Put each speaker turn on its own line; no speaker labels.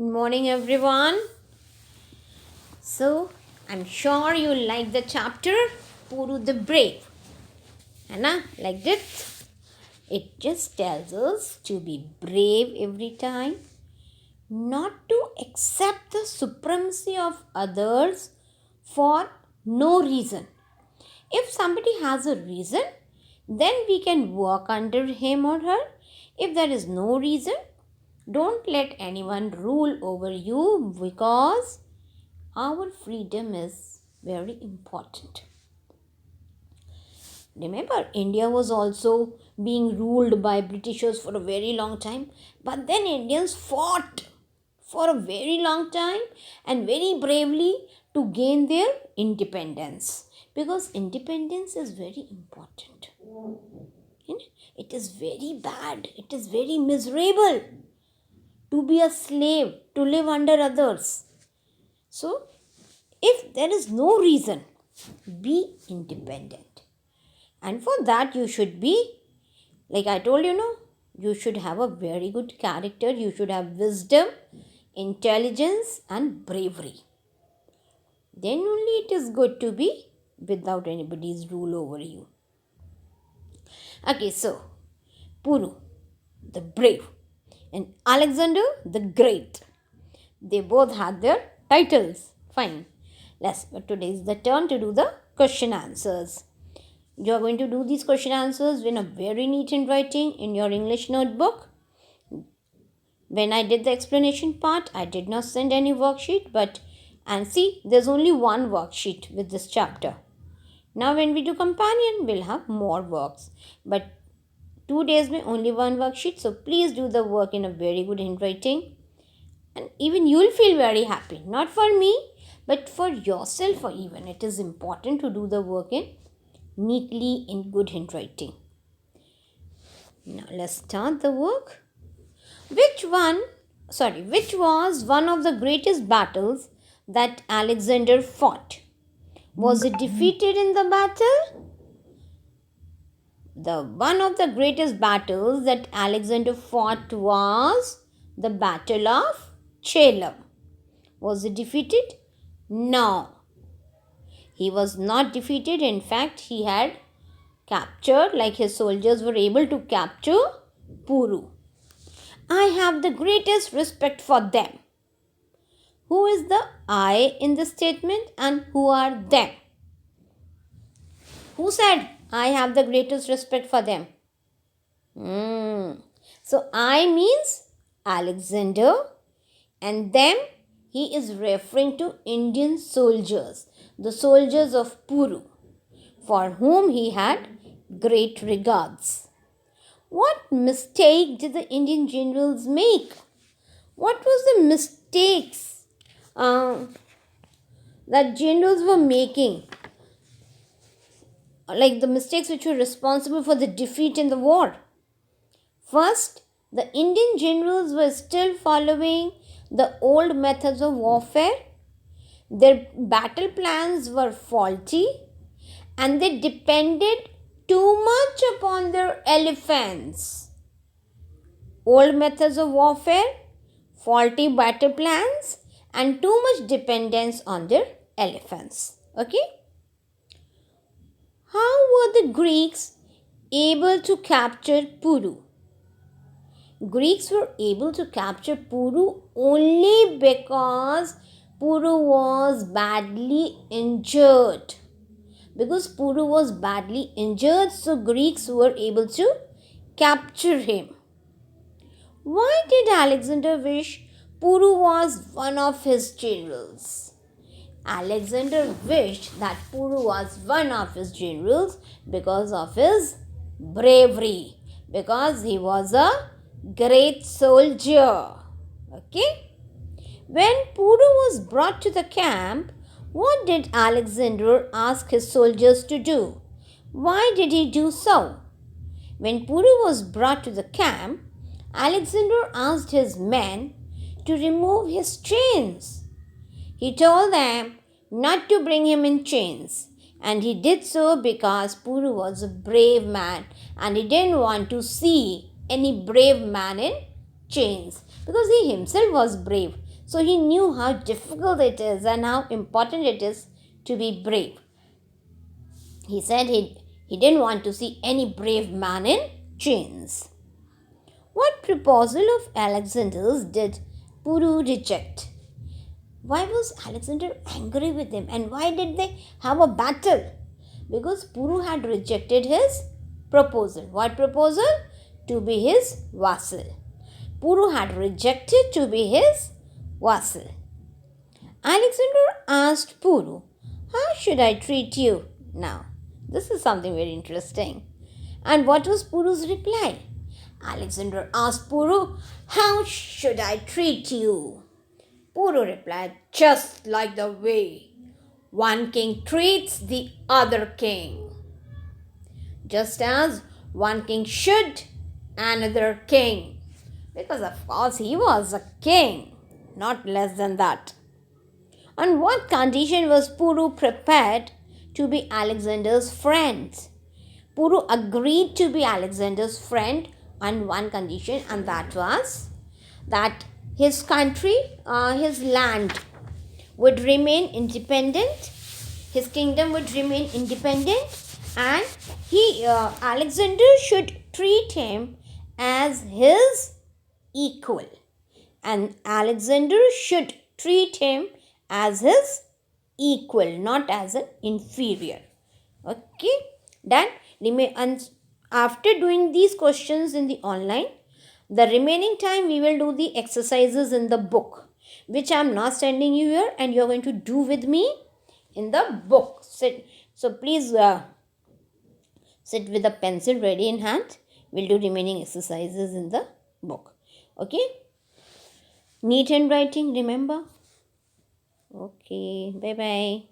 Good morning, everyone. So, I'm sure you like the chapter Puru the Brave. Anna, liked it? It just tells us to be brave every time, not to accept the supremacy of others for no reason. If somebody has a reason, then we can work under him or her. If there is no reason, don't let anyone rule over you because our freedom is very important. Remember, India was also being ruled by Britishers for a very long time, but then Indians fought for a very long time and very bravely to gain their independence, because independence is very important. It is very bad, it is very miserable to be a slave, to live under others. So, if there is no reason, be independent. And for that, you should be, like I told you, you should have a very good character. You should have wisdom, intelligence, and bravery. Then only it is good to be without anybody's rule over you. Okay, so Puru, the brave, and Alexander the Great. They both had their titles. Fine. But today is the turn to do the question answers. You are going to do these question answers in a very neat handwriting in your English notebook. When I did the explanation part, I did not send any worksheet, and see, there's only one worksheet with this chapter. Now when we do companion, we'll have more works. But 2 days में only one worksheet, so please do the work in a very good handwriting. And even you'll feel very happy. Not for me, but for yourself or even. It is important to do the work in neatly in good handwriting. Now let's start the work. Which was one of the greatest battles that Alexander fought? Was it defeated in the battle? One of the greatest battles that Alexander fought was the Battle of Chelem. Was it defeated? No. He was not defeated. In fact, he had captured, like his soldiers were able to capture Puru. I have the greatest respect for them. Who is the I in the statement and who are them? Who said I have the greatest respect for them? So I means Alexander, and them he is referring to Indian soldiers, the soldiers of Puru, for whom he had great regards. What mistake did the Indian generals make? What was the mistakes that generals were making? Like the mistakes which were responsible for the defeat in the war. First, the Indian generals were still following the old methods of warfare. Their battle plans were faulty and they depended too much upon their elephants. Old methods of warfare, faulty battle plans, and too much dependence on their elephants. Okay? How were the Greeks able to capture Puru? Greeks were able to capture Puru only because Puru was badly injured. Because Puru was badly injured, so Greeks were able to capture him. Why did Alexander wish Puru was one of his generals? Alexander wished that Puru was one of his generals because of his bravery, because he was a great soldier. Okay? When Puru was brought to the camp, what did Alexander ask his soldiers to do? Why did he do so? When Puru was brought to the camp, Alexander asked his men to remove his chains. He told them not to bring him in chains, and he did so because Puru was a brave man and he didn't want to see any brave man in chains, because he himself was brave. So he knew how difficult it is and how important it is to be brave. He said he didn't want to see any brave man in chains. What proposal of Alexander's did Puru reject? Why was Alexander angry with him and why did they have a battle? Because Puru had rejected his proposal. What proposal? To be his vassal. Puru had rejected to be his vassal. Alexander asked Puru, "How should I treat you now?" This is something very interesting. And what was Puru's reply? Alexander asked Puru, "How should I treat you?" Puru replied, "Just like the way one king treats the other king. Just as one king should another king." Because of course he was a king, not less than that. On what condition was Puru prepared to be Alexander's friend? Puru agreed to be Alexander's friend on one condition, and that was that his country, his land would remain independent, his kingdom would remain independent, and Alexander should treat him as his equal, and Alexander should treat him as his equal, not as an inferior. Okay, done. And after doing these questions in the online, the remaining time we will do the exercises in the book, which I am not sending you here, and you are going to do with me in the book. So please sit with a pencil ready in hand. We'll do remaining exercises in the book. Okay. Neat handwriting, remember? Okay. Bye bye.